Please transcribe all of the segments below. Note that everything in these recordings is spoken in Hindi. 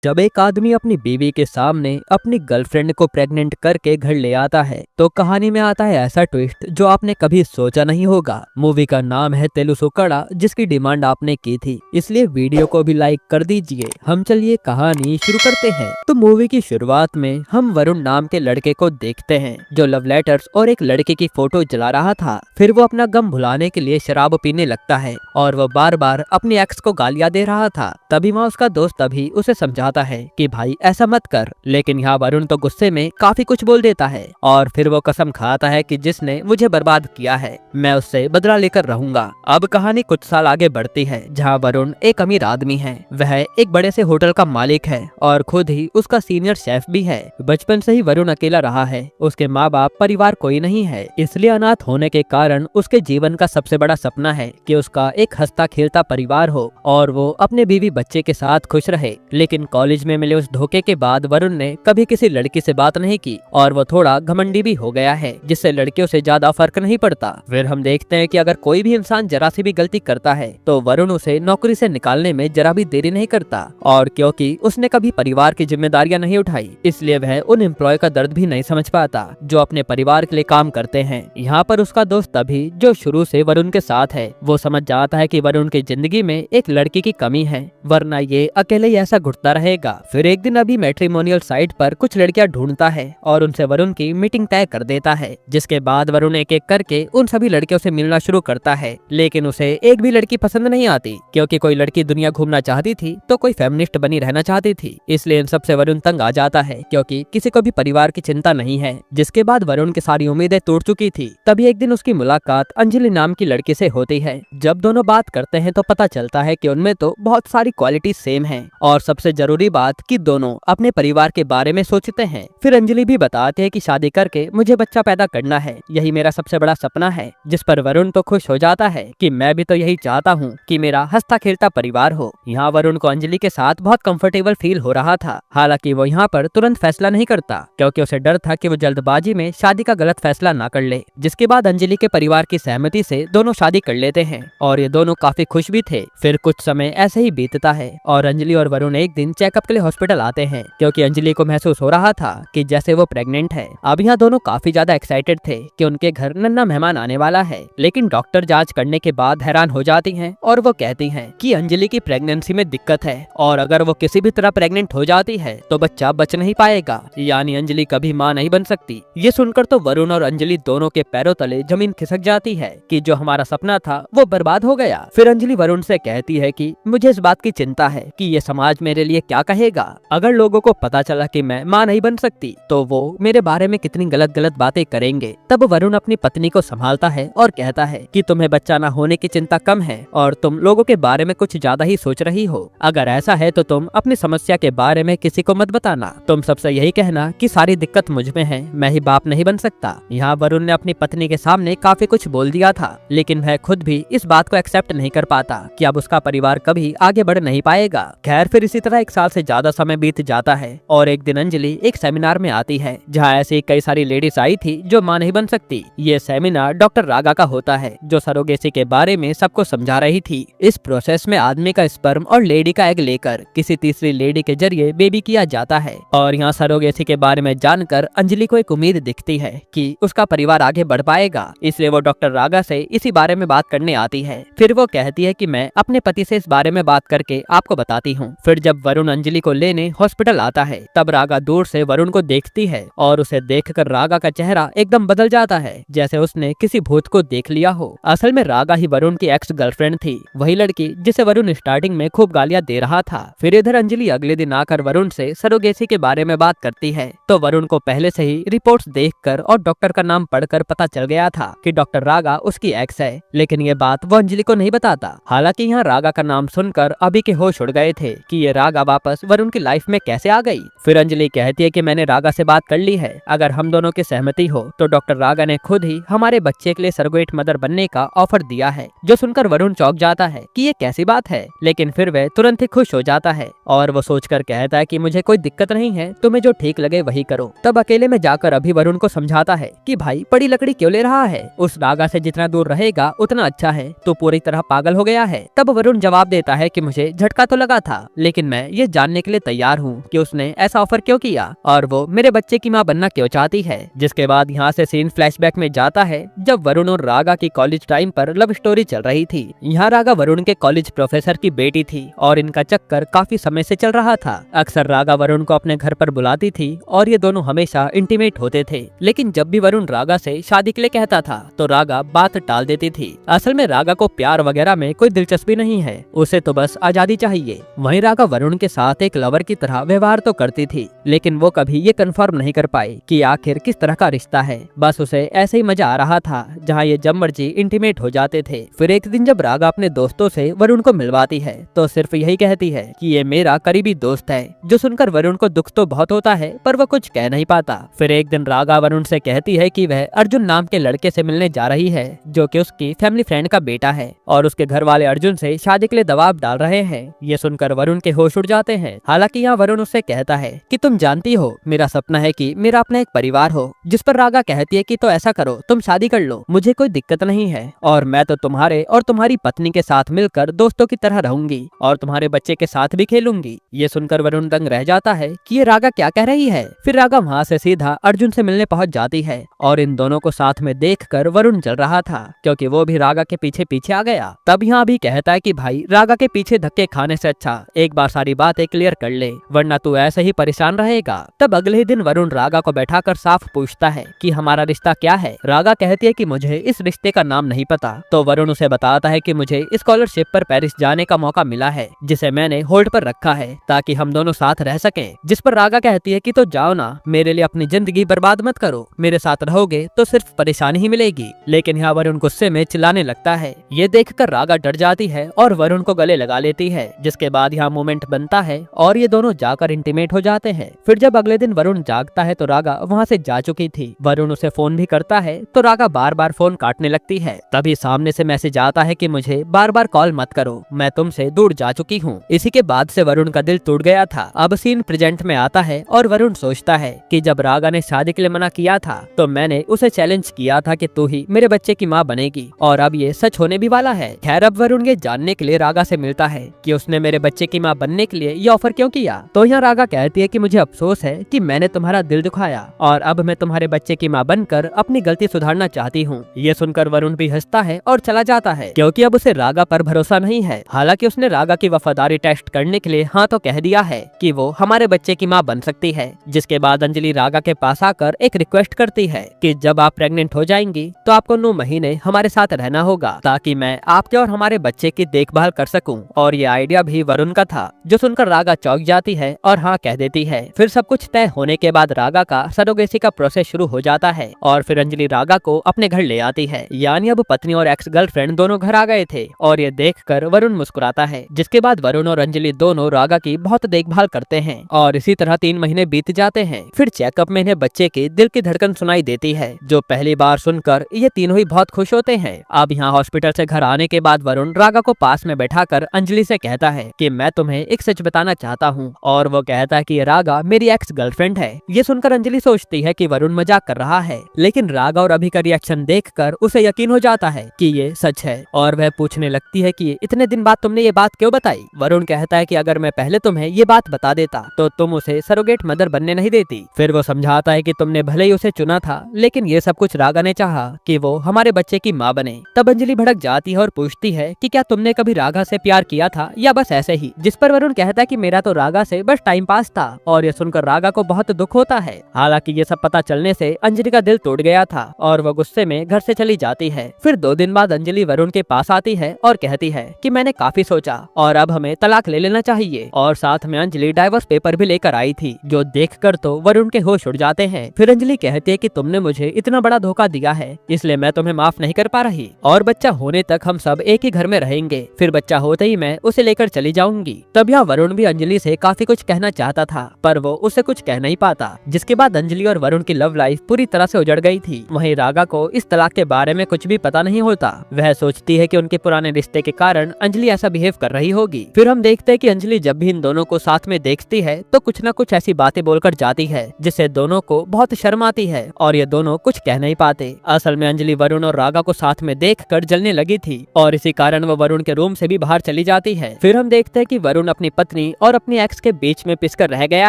जब एक आदमी अपनी बीवी के सामने अपनी गर्लफ्रेंड को प्रेग्नेंट करके घर ले आता है तो कहानी में आता है ऐसा ट्विस्ट जो आपने कभी सोचा नहीं होगा। मूवी का नाम है तेलुसुकड़ा, जिसकी डिमांड आपने की थी, इसलिए वीडियो को भी लाइक कर दीजिए। हम चलिए कहानी शुरू करते हैं। तो मूवी की शुरुआत में हम वरुण नाम के लड़के को देखते हैं जो लव लेटर्स और एक लड़के की फोटो जला रहा था। फिर वो अपना गम भुलाने के लिए शराब पीने लगता है और वो बार बार अपनी एक्स को गालियां दे रहा था। तभी वहाँ उसका दोस्त अभी उसे समझाता है कि भाई ऐसा मत कर, लेकिन यहाँ वरुण तो गुस्से में काफी कुछ बोल देता है और फिर वो कसम खाता है कि जिसने मुझे बर्बाद किया है मैं उससे बदला लेकर रहूंगा। अब कहानी कुछ साल आगे बढ़ती है जहाँ वरुण एक अमीर आदमी है। वह एक बड़े से होटल का मालिक है और खुद ही उसका सीनियर शेफ भी है। बचपन से ही वरुण अकेला रहा है, उसके माँ बाप परिवार कोई नहीं है, इसलिए अनाथ होने के कारण उसके जीवन का सबसे बड़ा सपना है कि उसका एक हंसता खेलता परिवार हो और वो अपने बीवी बच्चे के साथ खुश रहे। लेकिन कॉलेज में मिले उस धोखे के बाद वरुण ने कभी किसी लड़की से बात नहीं की और वो थोड़ा घमंडी भी हो गया है, जिससे लड़कियों से ज्यादा फर्क नहीं पड़ता। फिर हम देखते हैं कि अगर कोई भी इंसान जरा सी भी गलती करता है तो वरुण उसे नौकरी से निकालने में जरा भी देरी नहीं करता। और क्योंकि उसने कभी परिवार की जिम्मेदारियां नहीं उठाई, इसलिए वह उन एम्प्लॉय का दर्द भी नहीं समझ पाता जो अपने परिवार के लिए काम करते हैं। यहाँ पर उसका दोस्त अभी, जो शुरू से वरुण के साथ है, वो समझ जाता है कि वरुण की जिंदगी में एक लड़की की कमी है, वरना ये अकेले ही ऐसा घुटता रहेगा। फिर एक दिन अभी मैट्रिमोनियल साइट पर कुछ लड़कियां ढूंढता है और उनसे वरुण की मीटिंग तय कर देता है, जिसके बाद वरुण एक एक करके उन सभी लड़कियों से मिलना शुरू करता है। लेकिन उसे एक भी लड़की पसंद नहीं आती, क्योंकि कोई लड़की दुनिया घूमना चाहती थी तो कोई फेमिनिस्ट बनी रहना चाहती थी। इसलिए इन सबसे वरुण तंग आ जाता है, क्योंकि किसी को भी परिवार की चिंता नहीं है। जिसके बाद वरुण की सारी उम्मीदें टूट चुकी थी। तभी एक दिन उसकी मुलाकात अंजलि नाम की लड़की से होती है। जब दोनों बात करते हैं तो पता चलता है कि उनमें तो बहुत सारी क्वालिटी सेम है और सबसे जरूरी बात कि दोनों अपने परिवार के बारे में सोचते हैं। फिर अंजलि भी बताती है कि शादी करके मुझे बच्चा पैदा करना है, यही मेरा सबसे बड़ा सपना है। जिस पर वरुण तो खुश हो जाता है कि मैं भी तो यही चाहता हूँ कि मेरा हंसता खेलता परिवार हो। यहाँ वरुण को अंजलि के साथ बहुत कंफर्टेबल फील हो रहा था। हालांकि वो यहाँ पर तुरंत फैसला नहीं करता, क्योंकि उसे डर था कि वो जल्दबाजी में शादी का गलत फैसला ना कर ले। जिसके बाद अंजलि के परिवार की सहमति से दोनों शादी कर लेते हैं और ये दोनों काफी खुश भी थे। फिर कुछ समय ऐसे ही बीतता है और अंजलि और वरुण एक दिन चेकअप के लिए हॉस्पिटल आते हैं, क्योंकि अंजलि को महसूस हो रहा था कि जैसे वो प्रेग्नेंट है। अब यहाँ दोनों काफी ज्यादा एक्साइटेड थे कि उनके घर नन्हा मेहमान आने वाला है। लेकिन डॉक्टर जांच करने के बाद हैरान हो जाती हैं और वो कहती हैं कि अंजलि की प्रेगनेंसी में दिक्कत है और अगर वो किसी भी तरह प्रेग्नेंट हो जाती है तो बच्चा बच नहीं पाएगा, यानी अंजलि कभी माँ नहीं बन सकती। ये सुनकर तो वरुण और अंजलि दोनों के पैरों तले जमीन खिसक जाती है कि जो हमारा सपना था वो बर्बाद हो गया। फिर अंजलि वरुण से कहती है कि मुझे इस बात की चिंता है कि ये समाज मेरे लिए क्या कहेगा। अगर लोगों को पता चला कि मैं माँ नहीं बन सकती तो वो मेरे बारे में कितनी गलत गलत बातें करेंगे। तब वरुण अपनी पत्नी को संभालता है और कहता है कि तुम्हें बच्चा न होने की चिंता कम है और तुम लोगों के बारे में कुछ ज्यादा ही सोच रही हो। अगर ऐसा है तो तुम अपनी समस्या के बारे में किसी को मत बताना, तुम सबसे यही कहना कि सारी दिक्कत मुझ में है, मैं ही बाप नहीं बन सकता। यहाँ वरुण ने अपनी पत्नी के सामने काफी कुछ बोल दिया था, लेकिन वह खुद भी इस बात को एक्सेप्ट नहीं कर पाता कि अब उसका परिवार कभी आगे बढ़ नहीं पाएगा। खैर, फिर इसी तरह 1 साल से ज्यादा समय बीत जाता है और एक दिन अंजलि एक सेमिनार में आती है जहाँ ऐसी कई सारी लेडीज आई थी जो माँ नहीं बन सकती। ये सेमिनार डॉक्टर रागा का होता है, जो सरोगेसी के बारे में सबको समझा रही थी। इस प्रोसेस में आदमी का स्पर्म और लेडी का एग लेकर किसी तीसरी लेडी के जरिए बेबी किया जाता है। और यहाँ सरोगेसी के बारे में जानकर अंजलि को एक उम्मीद दिखती है कि उसका परिवार आगे बढ़ पाएगा, इसलिए वो डॉक्टर रागा से इसी बारे में बात करने आती है। फिर वो कहती है कि मैं अपने पति से इस बारे में बात करके आपको बताती हूँ। फिर जब वरुण अंजलि को लेने हॉस्पिटल आता है तब रागा दूर से वरुण को देखती है और उसे देखकर रागा का चेहरा एकदम बदल जाता है, जैसे उसने किसी भूत को देख लिया हो। असल में रागा ही वरुण की एक्स गर्लफ्रेंड थी, वही लड़की जिसे वरुण स्टार्टिंग में खूब गालियां दे रहा था। फिर इधर अंजलि अगले दिन आकर वरुण से सरोगेसी के बारे में बात करती है तो वरुण को पहले से ही रिपोर्ट्स देखकर और डॉक्टर का नाम पढ़कर पता चल गया था कि डॉक्टर रागा उसकी एक्स है। लेकिन ये बात वो अंजलि को नहीं बताता। हालांकि यहाँ रागा का नाम सुनकर अभी के होश उड़ गए थे कि ये रागा वापस वरुण की लाइफ में कैसे आ गई। फिर अंजलि कहती है कि मैंने रागा से बात कर ली है, अगर हम दोनों की सहमति हो तो डॉक्टर रागा ने खुद ही हमारे बच्चे के लिए सरोगेट मदर बनने का ऑफर दिया है। जो सुनकर वरुण चौंक जाता है कि ये कैसी बात है, लेकिन फिर वह तुरंत ही खुश हो जाता है और वो सोचकर कहता है कि मुझे कोई दिक्कत नहीं है, तुम्हें जो ठीक लगे वही करो। तब अकेले में जाकर अभी वरुण को समझाता है कि भाई बड़ी लकड़ी क्यों ले रहा है, उस रागा से जितना दूर रहेगा उतना अच्छा है, तो पूरी तरह पागल हो गया है। तब वरुण जवाब देता है कि मुझे झटका तो लगा था, लेकिन मैं ये जानने के लिए तैयार हूँ कि उसने ऐसा ऑफर क्यों किया और वो मेरे बच्चे की माँ बनना क्यों चाहती है। जिसके बाद यहाँ से सीन फ्लैशबैक में जाता है जब वरुण और रागा की कॉलेज टाइम पर लव स्टोरी चल रही थी। यहाँ रागा वरुण के कॉलेज प्रोफेसर की बेटी थी और इनका चक्कर काफी समय से चल रहा था। अक्सर रागा वरुण को अपने घर पर बुलाती थी और ये दोनों हमेशा इंटीमेट होते थे। लेकिन जब भी वरुण रागा से शादी के लिए कहता था तो रागा बात टाल देती थी। असल में रागा को प्यार वगैरह में कोई दिलचस्पी नहीं है, उसे तो बस आजादी चाहिए। वहीं रागा वरुण के साथ एक लवर की तरह व्यवहार तो करती थी, लेकिन वो कभी ये कंफर्म नहीं कर पाई कि आखिर किस तरह का रिश्ता है। बस उसे ऐसे ही मजा आ रहा था जहाँ ये जब मर्जी इंटीमेट हो जाते थे। फिर एक दिन जब रागा अपने दोस्तों से वरुण को मिलवाती है तो सिर्फ यही कहती है कि ये मेरा करीबी दोस्त है, जो सुनकर वरुण को दुख तो बहुत होता है पर वो कुछ कह नहीं पाता। फिर एक दिन रागा वरुण से कहती है कि वह अर्जुन नाम के लड़के से मिलने जा रही है, जो कि उसकी फैमिली फ्रेंड का बेटा है और उसके घर वाले अर्जुन से शादी के लिए दबाव डाल रहे हैं। ये सुनकर वरुण के होश उड़ जाते हैं। हालांकि यहाँ वरुण उससे कहता है कि तुम जानती हो मेरा सपना है कि मेरा अपना एक परिवार हो। जिस पर रागा कहती है कि तो ऐसा करो, तुम शादी कर लो, मुझे कोई दिक्कत नहीं है और मैं तो तुम्हारे और तुम्हारी पत्नी के साथ मिलकर दोस्तों की तरह रहूंगी और तुम्हारे बच्चे के साथ भी खेलूंगी। ये सुनकर वरुण दंग रह जाता है कि ये रागा क्या कह रही है। फिर रागा वहाँ से सीधा अर्जुन से मिलने पहुँच जाती है और इन दोनों को साथ में देखकर वरुण जल रहा था क्योंकि वो भी रागा के पीछे पीछे आ गया। तब यहाँ भी कहता है कि भाई रागा के पीछे धक्के खाने से अच्छा एक बार सारी बातें क्लियर कर ले, वरना तू ऐसे ही परेशान रहेगा। तब अगले ही दिन वरुण रागा को बैठाकर साफ पूछता है कि हमारा रिश्ता क्या है। रागा कहती है कि मुझे इस रिश्ते का नाम नहीं पता। तो वरुण उसे बताता है कि मुझे स्कॉलरशिप पर पेरिस जाने का मौका मिला है, जिसे मैंने होल्ड पर रखा है ताकि हम दोनों साथ रह सकें। जिस पर रागा कहती है कि तो जाओ ना, मेरे लिए अपनी जिंदगी बर्बाद मत करो, मेरे साथ रहोगे तो सिर्फ परेशानी ही मिलेगी। लेकिन यहाँ वरुण गुस्से में चिल्लाने लगता है। ये देखकर रागा डर जाती है और वरुण को गले लगा लेती है। जिसके बाद यहाँ मोमेंट बनता है और ये दोनों जाकर इंटीमेट हो जाते हैं। फिर जब अगले दिन वरुण जागता है तो रागा वहाँ से जा चुकी थी। वरुण उसे फोन भी करता है तो रागा बार बार फोन काटने लगती है। तभी सामने से मैसेज आता है कि मुझे बार बार कॉल मत करो, मैं तुमसे दूर जा चुकी हूँ। इसी के बाद से वरुण का दिल टूट गया था। अब सीन प्रेजेंट में आता है और वरुण सोचता है कि जब रागा ने शादी के लिए मना किया था तो मैंने उसे चैलेंज किया था कि तू ही मेरे बच्चे की माँ बनेगी और अब ये सच होने भी वाला है। खैर अब वरुण ये जानने के लिए रागा से मिलता है कि उसने मेरे बच्चे की माँ बनने के लिए ये ऑफर क्यों किया। तो यहाँ रागा कहती है कि मुझे अफसोस है कि मैंने तुम्हारा दिल दुखाया और अब मैं तुम्हारे बच्चे की माँ बनकर अपनी गलती सुधारना चाहती हूँ। ये सुनकर वरुण भी हंसता है और चला जाता है क्योंकि अब उसे रागा पर भरोसा नहीं है। हालांकि उसने रागा की वफादारी टेस्ट करने के लिए हाँ तो कह दिया है कि वो हमारे बच्चे की माँ बन सकती है। जिसके बाद अंजलि रागा के पास आकर एक रिक्वेस्ट करती है कि जब आप प्रेग्नेंट हो जाएंगी तो आपको 9 महीने हमारे साथ रहना होगा ताकि मैं आपके और हमारे बच्चे की देखभाल कर सकूं। और ये आइडिया भी वरुण का था, जो सुनकर रागा चौंक जाती है और हाँ कह देती है। फिर सब कुछ तय होने के बाद रागा का सरोगेसी का प्रोसेस शुरू हो जाता है और फिर अंजलि रागा को अपने घर ले आती है। यानी अब पत्नी और एक्स गर्लफ्रेंड दोनों घर आ गए थे और ये देखकर वरुण मुस्कुराता है। जिसके बाद वरुण और अंजलि दोनों रागा की बहुत देखभाल करते हैं और इसी तरह 3 महीने बीत जाते हैं। फिर चेकअप में इन्हें बच्चे की दिल की धड़कन सुनाई देती है, जो पहली बार सुनकर ये तीनों ही बहुत खुश होते हैं। अब यहाँ हॉस्पिटल से घर आने के बाद वरुण रागा को पास में बैठाकर अंजलि से कहता है कि मैं तुम्हें एक सच बताना चाहता हूँ और वो कहता है कि ये रागा मेरी एक्स गर्लफ्रेंड है। ये सुनकर अंजलि सोचती है कि वरुण मजाक कर रहा है, लेकिन रागा और अभी का रिएक्शन देखकर उसे यकीन हो जाता है कि ये सच है और वह पूछने लगती है कि इतने दिन बाद तुमने ये बात क्यों बताई। वरुण कहता है कि अगर मैं पहले तुम्हें ये बात बता देता तो तुम उसे सरोगेट मदर बनने नहीं देती। फिर वो समझाता है कि तुमने भले ही उसे चुना था, लेकिन ये सब कुछ रागा ने चाहा कि वो हमारे बच्चे की माँ बने। तब अंजलि भड़क जाती है और पूछती है कि क्या तुमने कभी रागा से प्यार किया था या बस ऐसे ही। जिस पर वरुण कहता है कि मेरा तो रागा से बस टाइम पास था और ये सुनकर रागा को बहुत दुख होता है। हालांकि ये सब पता चलने से अंजलि का दिल टूट गया था और वो गुस्से में घर से चली जाती है। फिर 2 दिन बाद अंजलि वरुण के पास आती है और कहती है कि मैंने काफी सोचा और अब हमें तलाक ले लेना चाहिए। और साथ में अंजलि डाइवोर्स पेपर भी लेकर आई थी, जो देखकर तो वरुण के होश उड़ जाते हैं। फिर अंजलि कहती है कि तुमने मुझे इतना बड़ा धोखा दिया है, इसलिए मैं तुम्हें माफ नहीं कर पा रही और बच्चा होने तक हम सब एक ही घर में रहेंगे। फिर बच्चा होते ही मैं उसे लेकर चली जाऊंगी। तब यहाँ वरुण भी अंजलि से काफी कुछ कहना चाहता था, पर वो उसे कुछ कह नहीं पाता। जिसके बाद अंजलि और वरुण की लव लाइफ पूरी तरह से उजड़ गई थी। वहीं रागा को इस तलाक के बारे में कुछ भी पता नहीं होता। वह सोचती है कि उनके पुराने रिश्ते के कारण अंजलि ऐसा बिहेव कर रही होगी। फिर हम देखते हैं कि अंजलि जब भी इन दोनों को साथ में देखती है तो कुछ न कुछ ऐसी बातें बोलकर जाती है जिससे दोनों को बहुत शर्म आती है और ये दोनों कुछ कह नहीं पाते। असल में अंजलि वरुण और रागा को साथ में देखकर जलने लगी थी और इसी कारण वो वरुण के रूम से भी बाहर चली जाती है। फिर हम देखते हैं कि वरुण अपनी पत्नी अपनी और अपनी एक्स के बीच में पिसकर रह गया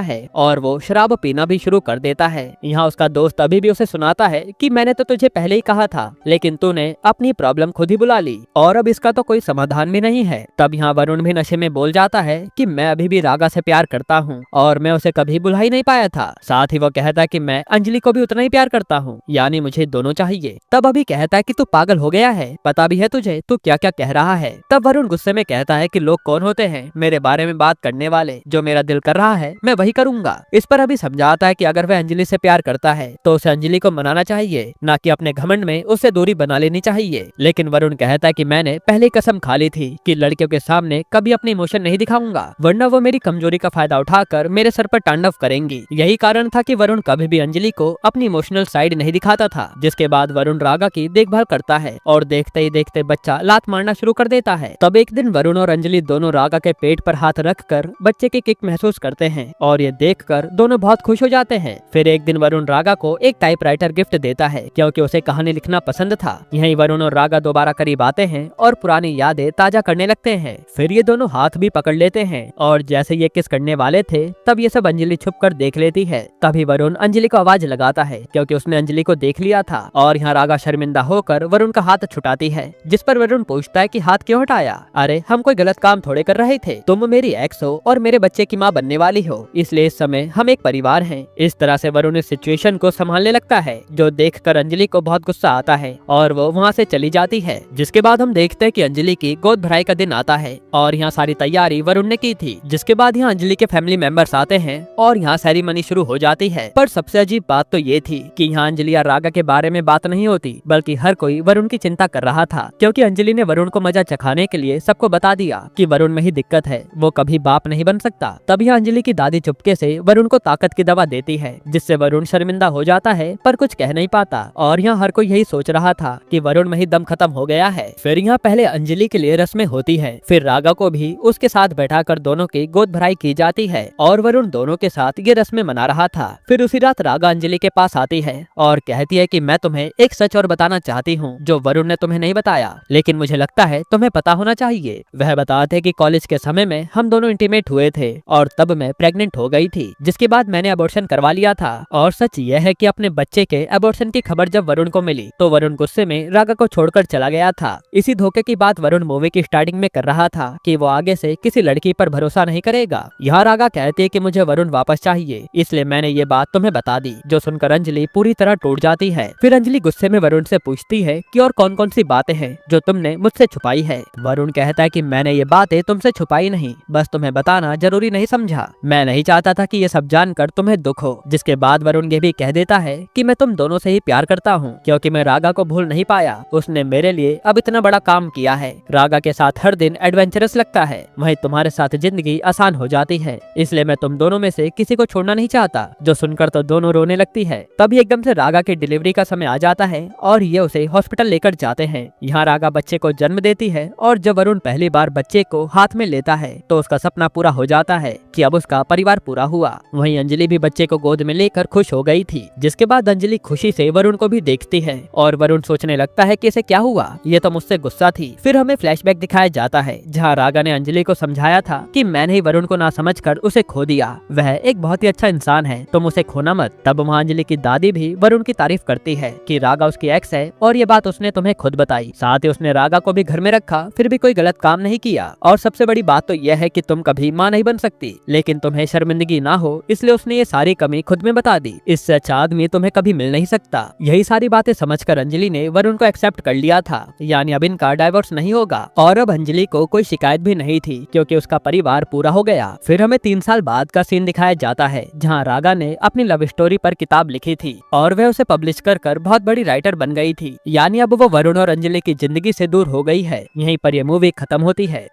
है और वो शराब पीना भी शुरू कर देता है। यहाँ उसका दोस्त अभी भी उसे सुनाता है कि मैंने तो तुझे पहले ही कहा था, लेकिन तूने अपनी प्रॉब्लम खुद ही बुला ली और अब इसका तो कोई समाधान भी नहीं है। तब यहाँ वरुण भी नशे में बोल जाता है कि मैं अभी भी रागा से प्यार करता हूँ और मैं उसे कभी बुला ही नहीं पाया था। साथ ही वो कहता है कि मैं अंजलि को भी उतना ही प्यार करता हूँ, यानी मुझे दोनों चाहिए। तब अभी कहता है कि तू पागल हो गया है, पता भी है तुझे तू क्या क्या कह रहा है। तब वरुण गुस्से में कहता है कि लोग कौन होते हैं मेरे बारे में बात करने वाले, जो मेरा दिल कर रहा है मैं वही करूंगा। इस पर अभी समझाता है कि अगर वह अंजलि से प्यार करता है तो उसे अंजलि को मनाना चाहिए, न कि अपने घमंड में उससे दूरी बना लेनी चाहिए। लेकिन वरुण कहता है कि मैंने पहले ही कसम खा ली थी कि लड़कियों के सामने कभी अपनी इमोशन नहीं दिखाऊंगा, वरना वो मेरी कमजोरी का फायदा उठाकर मेरे सर पर तांडव करेंगी। यही कारण था कि वरुण कभी भी अंजलि को अपनी इमोशनल साइड नहीं दिखाता था। जिसके बाद वरुण रागा की देखभाल करता है और देखते ही देखते बच्चा लात मारना शुरू कर देता है। तब एक दिन वरुण और अंजलि दोनों रागा के पेट पर हाथ रखकर बच्चे की किक महसूस करते हैं और ये देखकर दोनों बहुत खुश हो जाते हैं। फिर एक दिन वरुण रागा को एक टाइपराइटर गिफ्ट देता है क्योंकि उसे कहानी लिखना पसंद था। यहीं वरुण और रागा दोबारा करीब आते हैं और पुरानी यादें ताजा करने लगते हैं। फिर ये दोनों हाथ भी पकड़ लेते हैं और जैसे ये किस करने वाले थे तब ये सब अंजलि छुप कर देख लेती है। तभी वरुण अंजलि को आवाज लगाता है क्योंकि उसने अंजलि को देख लिया था और यहाँ रागा शर्मिंदा होकर वरुण का हाथ छुटाती है, जिस पर वरुण पूछता है कि हाथ क्यों हटाया? अरे हम कोई गलत काम थोड़े कर रहे थे, तुम मेरी एक्स हो और मेरे बच्चे की माँ बनने वाली हो, इसलिए इस समय हम एक परिवार हैं। इस तरह से वरुण इस सिचुएशन को संभालने लगता है, जो देखकर अंजलि को बहुत गुस्सा आता है और वो वहाँ से चली जाती है। जिसके बाद हम देखते हैं कि अंजलि की गोद भराई का दिन आता है और यहाँ सारी तैयारी वरुण ने की थी। जिसके बाद यहाँ अंजलि के फैमिली मेंबर्स आते हैं और यहाँ सेरेमनी शुरू हो जाती है। पर सबसे अजीब बात तो ये थी कि यहाँ अंजलि और रागा के बारे में बात नहीं होती, बल्कि हर कोई वरुण की चिंता कर रहा था, क्योंकि अंजलि ने वरुण को मजा चखाने के लिए सबको बता दिया कि वरुण में ही दिक्कत है, वो कभी बाप नहीं बन सकता। तब यहाँ अंजलि की दादी चुपके से वरुण को ताकत की दवा देती है, जिससे वरुण शर्मिंदा हो जाता है पर कुछ कह नहीं पाता। और यहाँ हर कोई यही सोच रहा था कि वरुण में ही दम खत्म हो गया है। फिर यहाँ पहले अंजलि के लिए रस्में होती है, फिर रागा को भी उसके साथ बैठाकर दोनों की गोद भराई की जाती है और वरुण दोनों के साथ ये रस्में मना रहा था। फिर उसी रात रागा अंजलि के पास आती है और कहती है कि मैं तुम्हें एक सच और बताना चाहती हूँ जो वरुण ने तुम्हें नहीं बताया, लेकिन मुझे लगता है तुम्हें पता होना चाहिए। वह बताते हैं कि कॉलेज के समय में हम दोनों इंटीमेट हुए थे और तब मैं प्रेग्नेंट हो गई थी, जिसके बाद मैंने अबॉर्शन करवा लिया था। और सच यह है कि अपने बच्चे के अबॉर्शन की खबर जब वरुण को मिली तो वरुण गुस्से में रागा को छोड़कर चला गया था। इसी धोखे की बात वरुण मूवी की स्टार्टिंग में कर रहा था कि वो आगे से किसी लड़की पर भरोसा नहीं करेगा। यहाँ रागा कहती है कि मुझे वरुण वापस चाहिए, इसलिए मैंने ये बात तुम्हें बता दी, जो सुनकर अंजलि पूरी तरह टूट जाती है। फिर अंजलि गुस्से में वरुण से पूछती है कि और कौन कौन सी बातें हैं जो तुमने मुझसे छुपाई है। वरुण कहता है कि मैंने ये बातें तुमसे छुपाई नहीं, बस तुम्हें बताना जरूरी नहीं समझा, मैं नहीं चाहता था कि ये सब जानकर तुम्हें दुख हो। जिसके बाद वरुण ये भी कह देता है कि मैं तुम दोनों से ही प्यार करता हूँ, क्योंकि मैं रागा को भूल नहीं पाया, उसने मेरे लिए अब इतना बड़ा काम किया है। रागा के साथ हर दिन एडवेंचरस लगता है, वहीं तुम्हारे साथ जिंदगी आसान हो जाती है, इसलिए मैं तुम दोनों में से किसी को छोड़ना नहीं चाहता। जो सुनकर तो दोनों रोने लगती है। तभी एकदम से रागा की डिलीवरी का समय आ जाता है और ये उसे हॉस्पिटल लेकर जाते हैं। यहाँ रागा बच्चे को जन्म देती है और जब वरुण पहली बार बच्चे को हाथ में लेता है तो उसका सपना पूरा हो जाता है कि अब उसका परिवार पूरा हुआ। वहीं अंजलि भी बच्चे को गोद में लेकर खुश हो गई थी। जिसके बाद अंजलि खुशी से वरुण को भी देखती है और वरुण सोचने लगता है कि इसे क्या हुआ, ये तो मुझसे गुस्सा थी। फिर हमें फ्लैशबैक दिखाया जाता है जहाँ रागा ने अंजलि को समझाया था कि मैंने ही वरुण को ना समझकर उसे खो दिया, वह एक बहुत ही अच्छा इंसान है, तुम उसे खोना मत। तब वहाँ अंजलि की दादी भी वरुण की तारीफ करती है कि रागा उसकी एक्स है और ये बात उसने तुम्हें खुद बताई, साथ ही उसने रागा को भी घर में रखा, फिर भी कोई गलत काम नहीं किया। और सबसे बड़ी बात तो यह है कि तुम कभी माँ नहीं बन सकती, लेकिन तुम्हें शर्मिंदगी ना हो इसलिए उसने ये सारी कमी खुद में बता दी, इससे अच्छा आदमी तुम्हें कभी मिल नहीं सकता। यही सारी बातें समझकर अंजलि ने वरुण को एक्सेप्ट कर लिया था, यानी अब इनका डाइवोर्स नहीं होगा। और अब अंजलि को कोई शिकायत भी नहीं थी क्योंकि उसका परिवार पूरा हो गया। फिर हमें 3 साल बाद का सीन दिखाया जाता है जहाँ रागा ने अपनी लव स्टोरी पर किताब लिखी थी और वह उसे पब्लिश कर बहुत बड़ी राइटर बन गई थी, यानी अब वो वरुण और अंजलि की जिंदगी से दूर हो गई है। यहीं पर यह मूवी खत्म होती है।